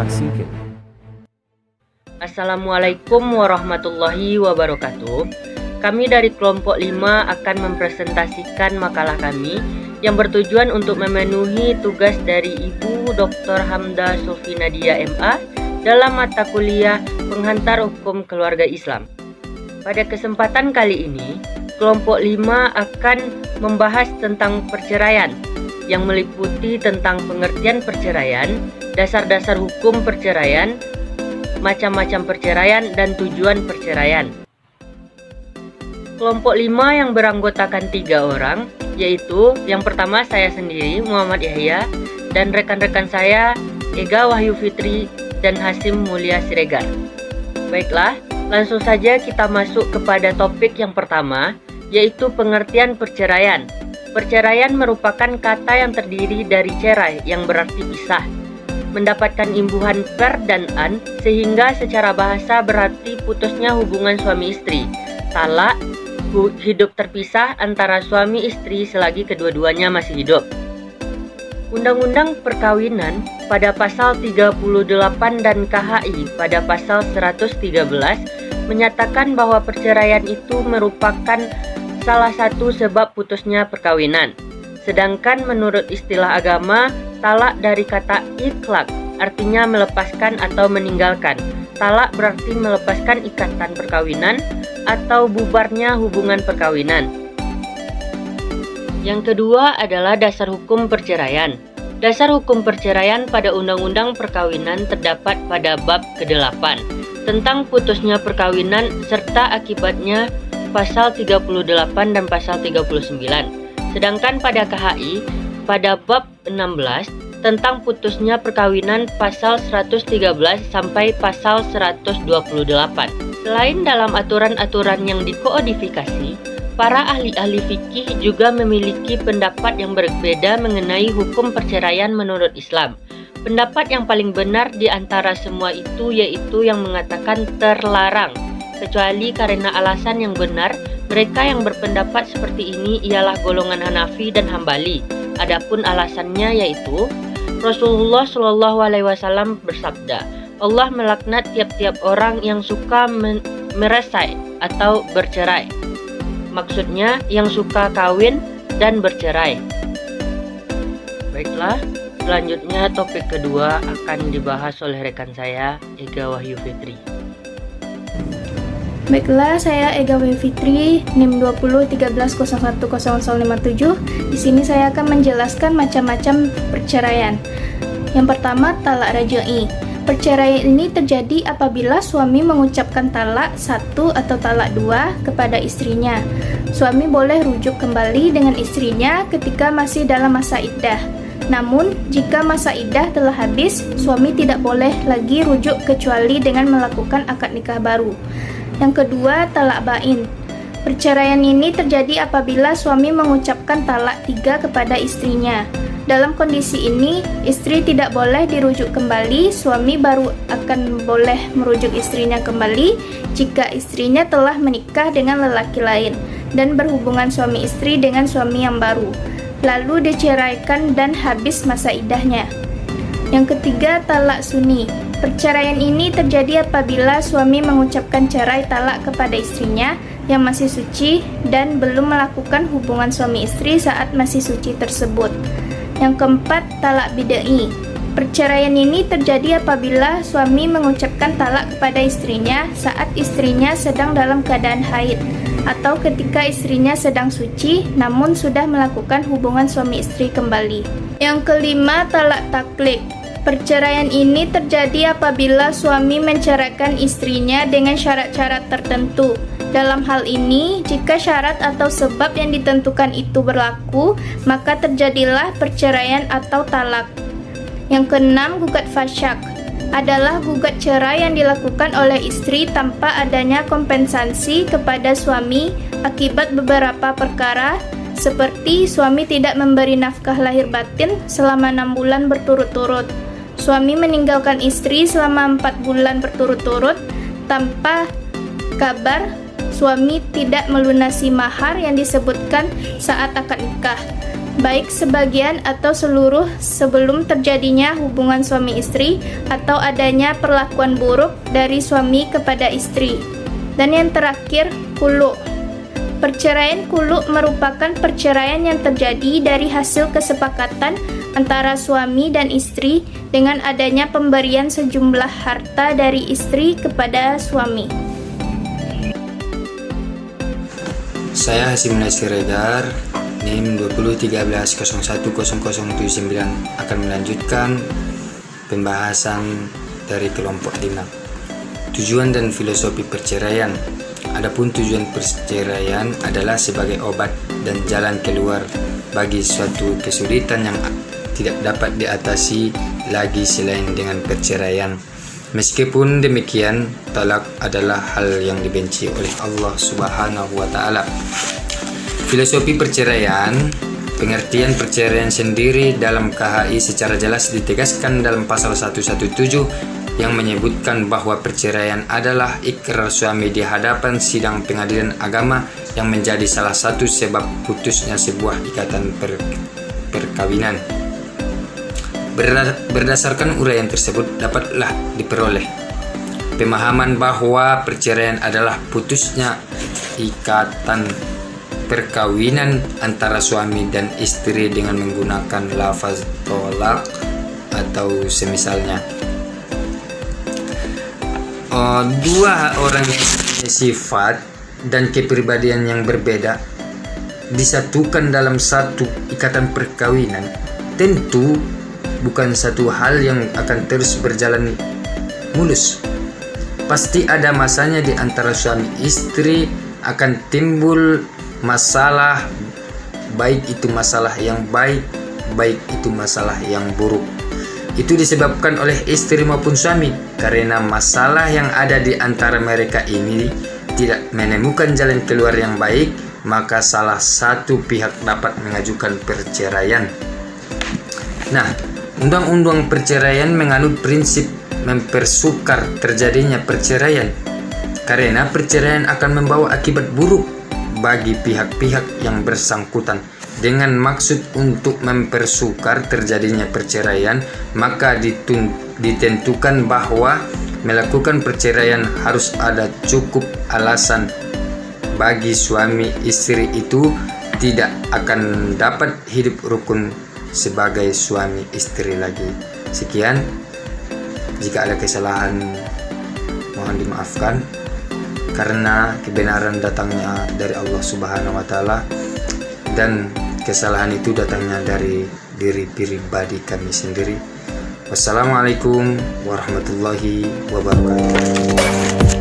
aksi ke. Assalamualaikum warahmatullahi wabarakatuh. Kami dari kelompok 5 akan mempresentasikan makalah kami yang bertujuan untuk memenuhi tugas dari Ibu Dr. Hamda Sofi Nadia MA dalam mata kuliah Penghantar Hukum Keluarga Islam. Pada kesempatan kali ini, kelompok 5 akan membahas tentang perceraian yang meliputi tentang pengertian perceraian, dasar-dasar hukum perceraian, macam-macam perceraian, dan tujuan perceraian. Kelompok 5 yang beranggotakan 3 orang, yaitu yang pertama saya sendiri, Muhammad Yahya, dan rekan-rekan saya, Ega Wahyu Fitri dan Hasim Mulia Siregar. Baiklah, langsung saja kita masuk kepada topik yang pertama, yaitu pengertian perceraian. Perceraian merupakan kata yang terdiri dari cerai yang berarti pisah, mendapatkan imbuhan per dan an, sehingga secara bahasa berarti putusnya hubungan suami istri. Talak, hidup terpisah antara suami istri selagi kedua-duanya masih hidup. Undang-Undang Perkawinan pada pasal 38 dan KHI pada pasal 113 menyatakan bahwa perceraian itu merupakan salah satu sebab putusnya perkawinan. Sedangkan menurut istilah agama, talak dari kata itlaq artinya melepaskan atau meninggalkan. Talak berarti melepaskan ikatan perkawinan atau bubarnya hubungan perkawinan. Yang kedua adalah dasar hukum perceraian. Dasar hukum perceraian pada Undang-Undang Perkawinan terdapat pada bab ke-8 tentang putusnya perkawinan serta akibatnya pasal 38 dan pasal 39. Sedangkan pada KHI pada bab 16 tentang putusnya perkawinan pasal 113 sampai pasal 128. Selain dalam aturan-aturan yang dikodifikasi, para ahli-ahli fikih juga memiliki pendapat yang berbeda mengenai hukum perceraian menurut Islam. Pendapat yang paling benar di antara semua itu yaitu yang mengatakan terlarang, kecuali karena alasan yang benar. Mereka yang berpendapat seperti ini ialah golongan Hanafi dan Hambali. Adapun alasannya yaitu Rasulullah Shallallahu Alaihi Wasallam bersabda, Allah melaknat tiap-tiap orang yang suka meresai atau bercerai. Maksudnya yang suka kawin dan bercerai. Baiklah, selanjutnya topik kedua akan dibahas oleh rekan saya, Ega Wahyu Fitri. Baiklah, saya Ega Wahyu Fitri, NIM 2013010057. Di sini saya akan menjelaskan macam-macam perceraian. Yang pertama, talak raj'i. Perceraian ini terjadi apabila suami mengucapkan talak 1 atau talak 2 kepada istrinya. Suami boleh rujuk kembali dengan istrinya ketika masih dalam masa iddah. Namun, jika masa iddah telah habis, suami tidak boleh lagi rujuk kecuali dengan melakukan akad nikah baru. Yang kedua, talak bain. Perceraian ini terjadi apabila suami mengucapkan talak 3 kepada istrinya. Dalam kondisi ini, istri tidak boleh dirujuk kembali, suami baru akan boleh merujuk istrinya kembali jika istrinya telah menikah dengan lelaki lain dan berhubungan suami istri dengan suami yang baru, lalu diceraikan dan habis masa iddahnya. Yang ketiga, talak sunni. Perceraian ini terjadi apabila suami mengucapkan cerai talak kepada istrinya yang masih suci dan belum melakukan hubungan suami istri saat masih suci tersebut. Yang keempat, talak bid'i. Perceraian ini terjadi apabila suami mengucapkan talak kepada istrinya saat istrinya sedang dalam keadaan haid atau ketika istrinya sedang suci namun sudah melakukan hubungan suami istri kembali. Yang kelima, talak taklid. Perceraian ini terjadi apabila suami menceraikan istrinya dengan syarat-syarat tertentu. Dalam hal ini, jika syarat atau sebab yang ditentukan itu berlaku, maka terjadilah perceraian atau talak. Yang keenam, gugat fasyak. Adalah gugat cerai yang dilakukan oleh istri tanpa adanya kompensasi kepada suami akibat beberapa perkara, seperti suami tidak memberi nafkah lahir batin selama 6 bulan berturut-turut, suami meninggalkan istri selama 4 bulan berturut-turut tanpa kabar, suami tidak melunasi mahar yang disebutkan saat akad nikah, baik sebagian atau seluruh sebelum terjadinya hubungan suami istri atau adanya perlakuan buruk dari suami kepada istri. Dan yang terakhir, khulu. Perceraian khulu merupakan perceraian yang terjadi dari hasil kesepakatan antara suami dan istri dengan adanya pemberian sejumlah harta dari istri kepada suami. Saya Hasim Mulia Siregar, NIM 2013010079 akan melanjutkan pembahasan dari kelompok 5. Tujuan dan filosofi perceraian. Adapun tujuan perceraian adalah sebagai obat dan jalan keluar bagi suatu kesulitan yang tidak dapat diatasi lagi selain dengan perceraian. Meskipun demikian, talak adalah hal yang dibenci oleh Allah Subhanahu wa Ta'ala. Filosofi perceraian. Pengertian perceraian sendiri dalam KHI secara jelas ditegaskan dalam pasal 117 yang menyebutkan bahwa perceraian adalah ikrar suami di hadapan sidang pengadilan agama yang menjadi salah satu sebab putusnya sebuah ikatan perkawinan. Berdasarkan uraian tersebut dapatlah diperoleh pemahaman bahwa perceraian adalah putusnya ikatan perkawinan antara suami dan istri dengan menggunakan lafaz tolak atau semisalnya. Dua orang yang punya sifat dan kepribadian yang berbeda disatukan dalam satu ikatan perkawinan tentu bukan satu hal yang akan terus berjalan mulus. Pasti ada masanya di antara suami istri akan timbul masalah, baik itu masalah yang baik, baik itu masalah yang buruk. Itu disebabkan oleh istri maupun suami, karena masalah yang ada di antara mereka ini tidak menemukan jalan keluar yang baik, maka salah satu pihak dapat mengajukan perceraian. Nah, undang-undang perceraian menganut prinsip mempersukar terjadinya perceraian, karena perceraian akan membawa akibat buruk bagi pihak-pihak yang bersangkutan. Dengan maksud untuk mempersukar terjadinya perceraian, maka ditentukan bahwa melakukan perceraian harus ada cukup alasan bagi suami istri itu tidak akan dapat hidup rukun sebagai suami istri lagi. Sekian, jika ada kesalahan mohon dimaafkan, karena kebenaran datangnya dari Allah Subhanahu wa Ta'ala dan kesalahan itu datangnya dari diri pribadi kami sendiri. Wassalamualaikum warahmatullahi wabarakatuh.